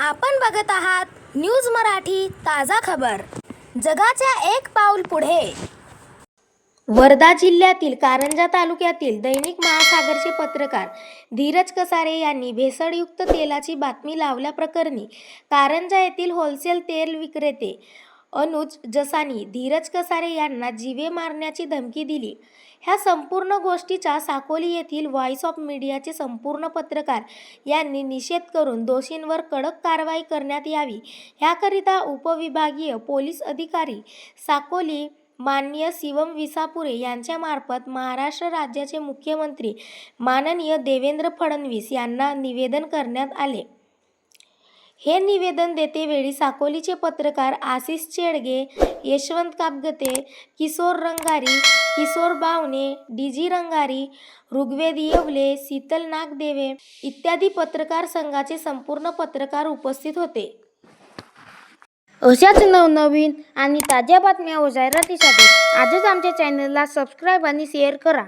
आपण बघत आहात न्यूज मराठी ताजा खबर। जगाच्या एक पाऊल पुढे। वर्धा जिल्ह्यातील कारंजा तालुक्यातील दैनिक महासागरचे पत्रकार धीरज कसारे यांनी भेसळयुक्त तेलाची बातमी लावल्याप्रकरणी कारंजा येथील होलसेल तेल विक्रेते अनुज जसानी धीरज कसारे यांना जीवे मारण्याची धमकी दिली। ह्या संपूर्ण गोष्टीचा साकोली येथील व्हॉइस ऑफ मीडियाचे संपूर्ण पत्रकार यांनी निषेध करून दोषींवर कडक कारवाई करण्यात यावी ह्याकरिता उपविभागीय पोलीस अधिकारी साकोली माननीय शिवम विसापुरे यांच्यामार्फत महाराष्ट्र राज्याचे मुख्यमंत्री माननीय देवेंद्र फडणवीस यांना निवेदन करण्यात आले। हे निवेदन देतेवेळी साकोलीचे पत्रकार आशिष चेडगे, यशवंत कापगते, किशोर रंगारी, किशोर बावणे, डीजी रंगारी, ऋग्वेद येवले, शीतल नागदेवे इत्यादी पत्रकार संघाचे संपूर्ण पत्रकार उपस्थित होते। अशाच नवनवीन आणि ताज्या बातम्या व जाहिरातीसाठी आजच आमच्या चॅनलला सबस्क्राईब आणि शेअर करा।